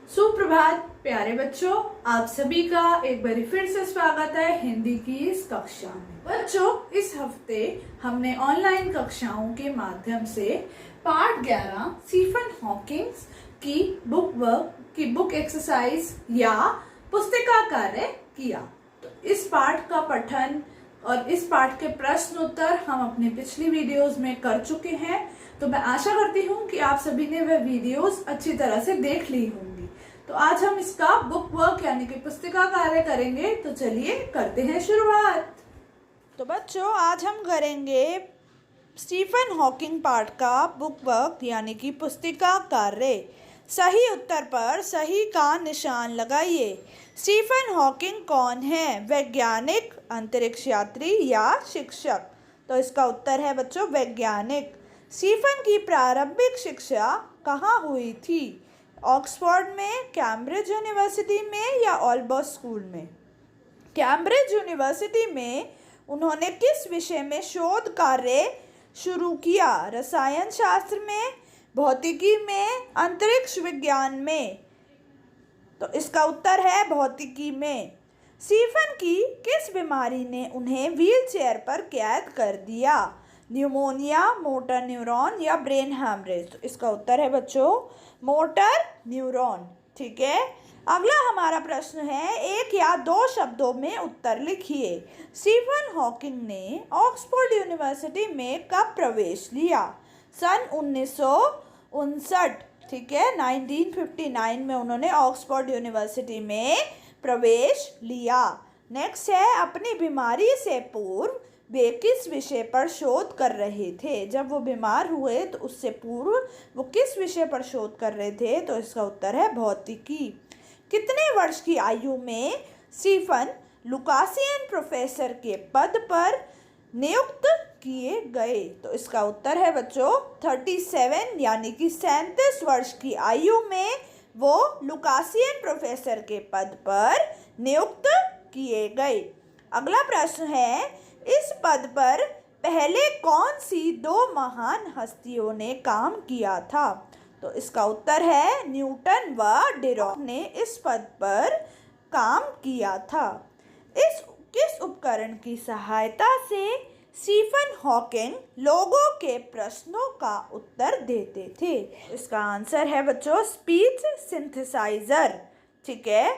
सुप्रभात प्यारे बच्चों, आप सभी का एक बार फिर से स्वागत है हिंदी की इस कक्षा में। बच्चों, इस हफ्ते हमने ऑनलाइन कक्षाओं के माध्यम से पाठ 11 स्टीफन हॉकिंग की बुक एक्सरसाइज या पुस्तिका कार्य किया। तो इस पाठ का पठन और इस पाठ के प्रश्न उत्तर हम अपने पिछली वीडियोस में कर चुके हैं। तो मैं आशा करती हूँ कि आप सभी ने वह वीडियोस अच्छी तरह से देख ली होंगी। तो आज हम इसका बुक वर्क यानी कि पुस्तिका कार्य करेंगे। तो चलिए करते हैं शुरुआत। तो बच्चों, आज हम करेंगे स्टीफन हॉकिंग पाठ का बुक वर्क यानी कि पुस्तिका कार्य। सही उत्तर पर सही का निशान लगाइए। स्टीफन हॉकिंग कौन है? वैज्ञानिक, अंतरिक्ष यात्री या शिक्षक? तो इसका उत्तर है बच्चों वैज्ञानिक। स्टीफन की प्रारंभिक शिक्षा कहाँ हुई थी? ऑक्सफोर्ड में, कैम्ब्रिज यूनिवर्सिटी में या ऑल्बर्ट स्कूल में? कैम्ब्रिज यूनिवर्सिटी में उन्होंने किस विषय में शोध कार्य शुरू किया? रसायन शास्त्र में, भौतिकी में, अंतरिक्ष विज्ञान में? तो इसका उत्तर है भौतिकी में। स्टीफन की किस बीमारी ने उन्हें व्हीलचेयर पर कैद कर दिया? न्यूमोनिया, मोटर न्यूरॉन या ब्रेन हैमरेज? तो इसका उत्तर है बच्चों मोटर न्यूरॉन। ठीक है, अगला हमारा प्रश्न है, एक या दो शब्दों में उत्तर लिखिए। स्टीफन हॉकिंग ने ऑक्सफोर्ड यूनिवर्सिटी में कब प्रवेश लिया? सन 1959। ठीक है, 1959 में उन्होंने ऑक्सफोर्ड यूनिवर्सिटी में प्रवेश लिया। नेक्स्ट है, अपनी बीमारी से पूर्व वे किस विषय पर शोध कर रहे थे? जब वो बीमार हुए तो उससे पूर्व वो किस विषय पर शोध कर रहे थे? तो इसका उत्तर है भौतिकी। कितने वर्ष की आयु में स्टीफन लुकासियन प्रोफेसर के पद पर नियुक्त किए गए? तो इसका उत्तर है बच्चों 37 यानी कि 37 वर्ष की आयु में वो लुकासियन प्रोफेसर के पद पर नियुक्त किए गए। अगला प्रश्न है, इस पद पर पहले कौन सी दो महान हस्तियों ने काम किया था? तो इसका उत्तर है न्यूटन व डिरॉक ने इस पद पर काम किया था। किस उपकरण की सहायता से स्टीफन हॉकिंग लोगों के प्रश्नों का उत्तर देते थे? इसका आंसर है बच्चों स्पीच सिंथेसाइजर। ठीक है,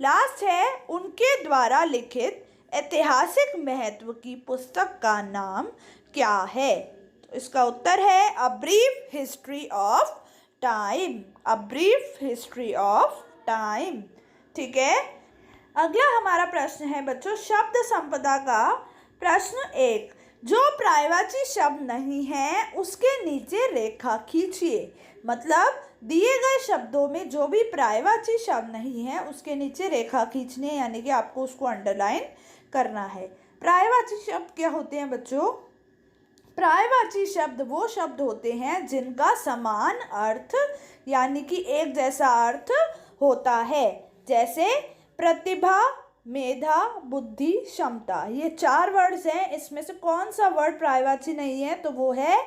लास्ट है, उनके द्वारा लिखित ऐतिहासिक महत्व की पुस्तक का नाम क्या है? तो इसका उत्तर है a brief history of time. A brief history of time. ठीक है, अगला हमारा प्रश्न है बच्चों शब्द संपदा का। प्रश्न 1, जो पर्यायवाची शब्द नहीं है उसके नीचे रेखा खींचिए। मतलब दिए गए शब्दों में जो भी पर्यायवाची शब्द नहीं है उसके नीचे रेखा खींचनी है, यानी कि आपको उसको अंडरलाइन करना है। पर्यायवाची शब्द क्या होते हैं बच्चों? पर्यायवाची शब्द वो शब्द होते हैं जिनका समान अर्थ यानी कि एक जैसा अर्थ होता है। जैसे प्रतिभा, मेधा, बुद्धि, क्षमता, ये 4 वर्ड्स हैं। इसमें से कौन सा वर्ड पर्यायवाची नहीं है? तो वो है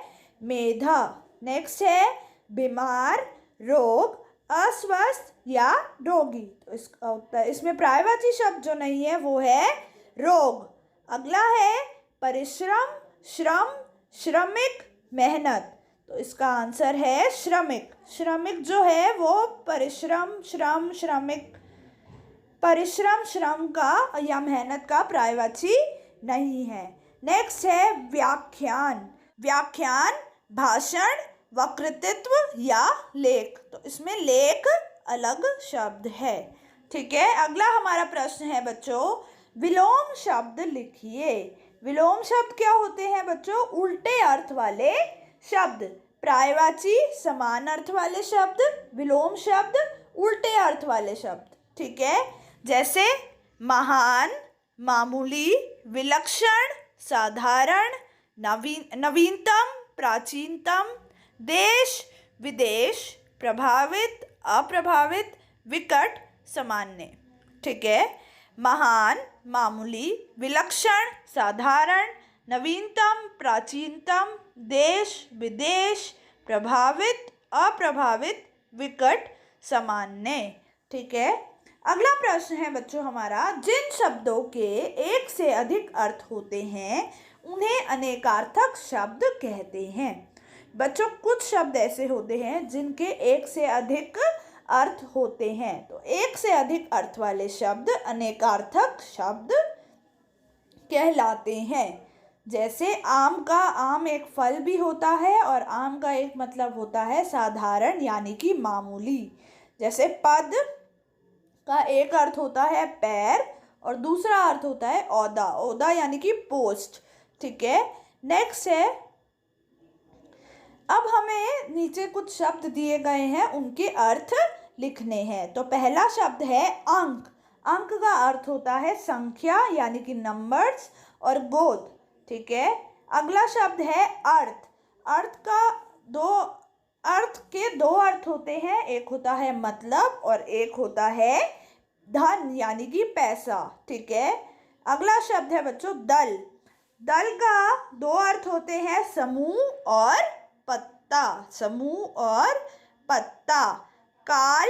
मेधा। नेक्स्ट है बीमार, रोग, अस्वस्थ या रोगी। तो इसका उत्तर, इसमें पर्यायवाची शब्द जो नहीं है वो है रोग। अगला है परिश्रम, श्रम, श्रमिक, मेहनत। तो इसका आंसर है श्रमिक। श्रमिक जो है वो परिश्रम, श्रम का या मेहनत का पर्यायवाची नहीं है। नेक्स्ट है व्याख्यान। व्याख्यान भाषण, वक्तृत्व या लेख। तो इसमें लेख अलग शब्द है। ठीक है, अगला हमारा प्रश्न है बच्चों विलोम शब्द लिखिए। विलोम शब्द क्या होते हैं बच्चों? उल्टे अर्थ वाले शब्द। पर्यायवाची समान अर्थ वाले शब्द, विलोम शब्द उल्टे अर्थ वाले शब्द। ठीक है, जैसे महान, मामूली, विलक्षण, साधारण, नवीनतम, प्राचीनतम, देश, विदेश, प्रभावित, अप्रभावित, विकट, सामान्य। ठीक है, महान, मामूली, विलक्षण, साधारण, नवीनतम, प्राचीनतम, देश, विदेश, प्रभावित, अप्रभावित, विकट, सामान्य। ठीक है। अगला प्रश्न है बच्चों हमारा, जिन शब्दों के एक से अधिक अर्थ होते हैं उन्हें अनेकार्थक शब्द कहते हैं। बच्चों कुछ शब्द ऐसे होते हैं जिनके एक से अधिक अर्थ होते हैं, तो एक से अधिक अर्थ वाले शब्द अनेकार्थक शब्द कहलाते हैं। जैसे आम का, आम एक फल भी होता है और आम का एक मतलब होता है साधारण यानी कि मामूली। जैसे पद का एक अर्थ होता है पैर और दूसरा अर्थ होता है ओहदा, ओहदा यानी कि पोस्ट। ठीक है, नेक्स्ट है, अब हमें नीचे कुछ शब्द दिए गए हैं, उनके अर्थ लिखने हैं। तो पहला शब्द है अंक। अंक का अर्थ होता है संख्या यानी कि नंबर्स और गोद। ठीक है, अगला शब्द है अर्थ। अर्थ के दो अर्थ होते हैं, एक होता है मतलब और एक होता है धन यानी कि पैसा। ठीक है, अगला शब्द है बच्चों दल। दल का दो अर्थ होते हैं, समूह और पत्ता। समूह और पत्ता। काल,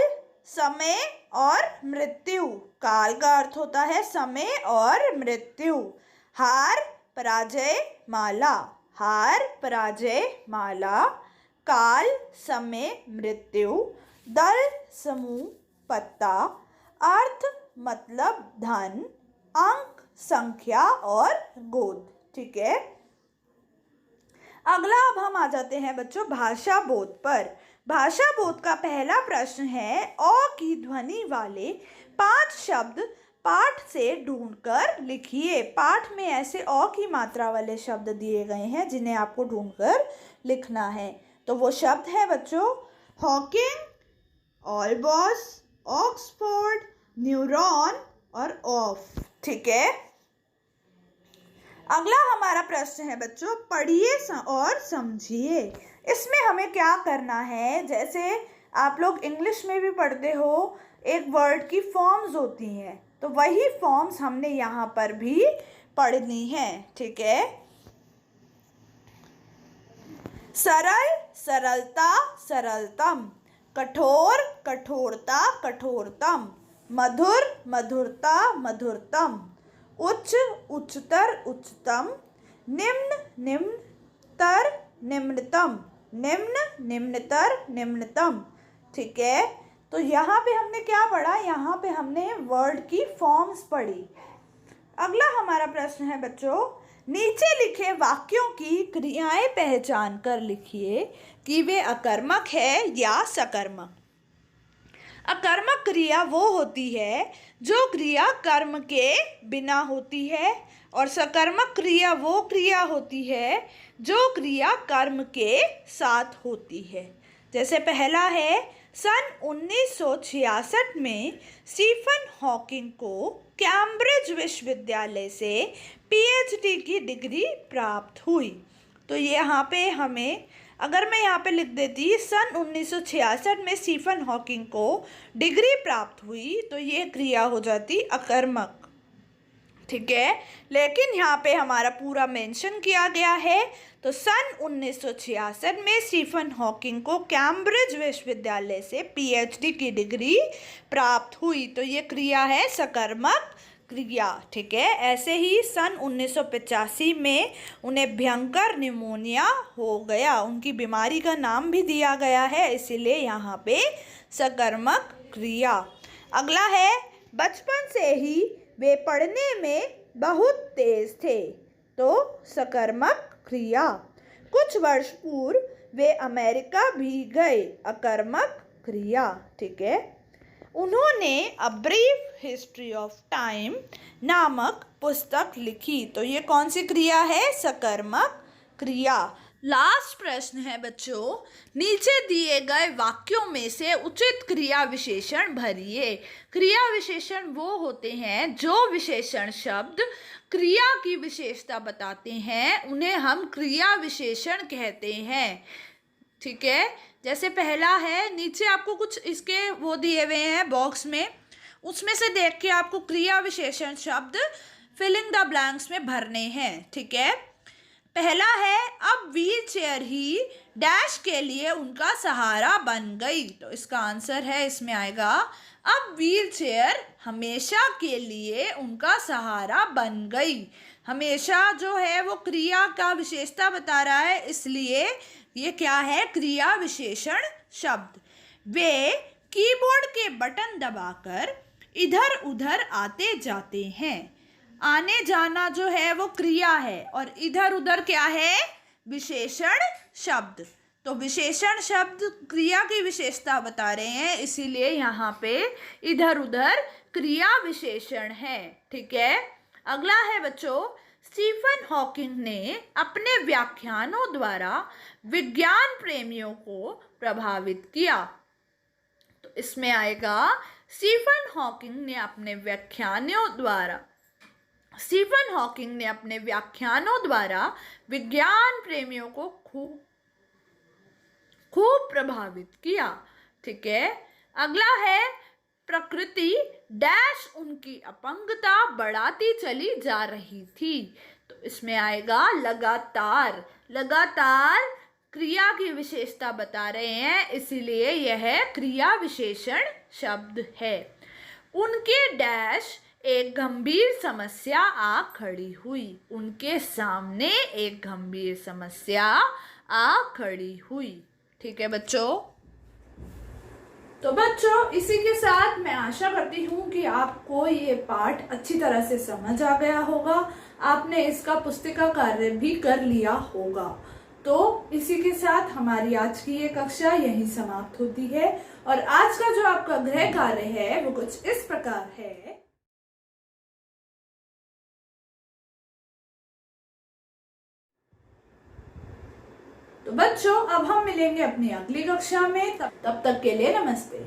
समय और मृत्यु। काल का अर्थ होता है समय और मृत्यु। हार, पराजय, माला। हार, पराजय, माला। काल, समय, मृत्यु। दल, समूह, पत्ता। अर्थ, मतलब धन। अंक, संख्या और गोद। ठीक है, अगला अब हम आ जाते हैं बच्चों भाषा बोध पर। भाषा बोध का पहला प्रश्न है, अ की ध्वनि वाले 5 शब्द पाठ से ढूंढकर लिखिए। पाठ में ऐसे अ की मात्रा वाले शब्द दिए गए हैं जिन्हें आपको ढूंढकर लिखना है। तो वो शब्द है बच्चों हॉकिंग, ऑलबॉस, ऑक्सफोर्ड, न्यूरॉन और ऑफ। ठीक है, अगला हमारा प्रश्न है बच्चों पढ़िए और समझिए। इसमें हमें क्या करना है, जैसे आप लोग इंग्लिश में भी पढ़ते हो, एक वर्ड की फॉर्म्स होती हैं, तो वही फॉर्म्स हमने यहाँ पर भी पढ़नी है। ठीक है, सरल, सरलता, सरलतम। कठोर, कठोरता, कठोरतम। मधुर, मधुरता, मधुरतम। उच्च, उच्चतर, उच्चतम। निम्न, निम्नतर, निम्नतम। निम्न, निम्नतर, निम्नतम। ठीक है, तो यहाँ पे हमने क्या पढ़ा, यहाँ पे हमने वर्ड की फॉर्म्स पढ़ी। अगला हमारा प्रश्न है बच्चों, नीचे लिखे वाक्यों की क्रियाएं पहचान कर लिखिए कि वे अकर्मक है या सकर्मक। अकर्मक क्रिया वो होती है जो क्रिया कर्म के बिना होती है, और सकर्मक क्रिया वो क्रिया होती है जो क्रिया कर्म के साथ होती है। जैसे पहला है, सन 1966 में स्टीफन हॉकिंग को कैम्ब्रिज विश्वविद्यालय से पीएचडी की डिग्री प्राप्त हुई। तो ये यहाँ पे हमें, अगर मैं यहाँ पे लिख देती सन 1966 में स्टीफन हॉकिंग को डिग्री प्राप्त हुई, तो ये क्रिया हो जाती अकर्मक। ठीक है, लेकिन यहाँ पे हमारा पूरा मेंशन किया गया है, तो सन 1966 में स्टीफन हॉकिंग को कैम्ब्रिज विश्वविद्यालय से पीएचडी की डिग्री प्राप्त हुई, तो ये क्रिया है सकर्मक क्रिया। ठीक है, ऐसे ही सन 1985 में उन्हें भयंकर निमोनिया हो गया, उनकी बीमारी का नाम भी दिया गया है, इसीलिए यहाँ पे सकर्मक क्रिया। अगला है, बचपन से ही वे पढ़ने में बहुत तेज थे, तो सकर्मक क्रिया। कुछ वर्ष पूर्व वे अमेरिका भी गए, अकर्मक क्रिया। ठीक है, उन्होंने a brief history of time नामक पुस्तक लिखी, तो ये कौन सी क्रिया है, सकर्मक क्रिया। लास्ट प्रश्न है बच्चों, नीचे दिए गए वाक्यों में से उचित क्रिया विशेषण भरिए। क्रिया विशेषण वो होते हैं जो विशेषण शब्द क्रिया की विशेषता बताते हैं, उन्हें हम क्रिया विशेषण कहते हैं। ठीक है, जैसे पहला है, नीचे आपको कुछ इसके वो दिए हुए हैं बॉक्स में, उसमें से देख के आपको क्रिया विशेषण शब्द फिलिंग द ब्लैंक्स में भरने हैं। ठीक है, पहला है अब व्हील चेयर ही डैश के लिए उनका सहारा बन गई। तो इसका आंसर है, इसमें आएगा अब व्हील चेयर हमेशा के लिए उनका सहारा बन गई। हमेशा जो है वो क्रिया का विशेषता बता रहा है, इसलिए ये क्या है, क्रिया विशेषण शब्द। वे कीबोर्ड के बटन दबाकर इधर उधर आते जाते हैं। आने जाना जो है वो क्रिया है और इधर उधर क्या है, विशेषण शब्द। तो विशेषण शब्द क्रिया की विशेषता बता रहे हैं, इसीलिए यहाँ पे इधर उधर क्रिया विशेषण है। ठीक है। अगला है बच्चों, स्टीफन हॉकिंग ने अपने व्याख्यानों द्वारा विज्ञान प्रेमियों को प्रभावित किया। तो इसमें आएगा स्टीफन हॉकिंग ने अपने व्याख्यानों द्वारा विज्ञान प्रेमियों को खूब प्रभावित किया। ठीक है। अगला है, प्रकृति डैश उनकी अपंगता बढ़ाती चली जा रही थी। तो इसमें आएगा लगातार। लगातार क्रिया की विशेषता बता रहे हैं, इसीलिए यह क्रिया विशेषण शब्द है। उनके डैश एक गंभीर समस्या आ खड़ी हुई। उनके सामने एक गंभीर समस्या आ खड़ी हुई। ठीक है बच्चों। तो बच्चों, इसी के साथ मैं आशा करती हूँ कि आपको ये पाठ अच्छी तरह से समझ आ गया होगा। आपने इसका पुस्तिका कार्य भी कर लिया होगा। तो इसी के साथ हमारी आज की ये कक्षा यहीं समाप्त होती है और आज का जो आपका गृह कार्य है वो कुछ इस प्रकार है। तो बच्चों, अब हम मिलेंगे अपनी अगली कक्षा में। तब तक के लिए नमस्ते।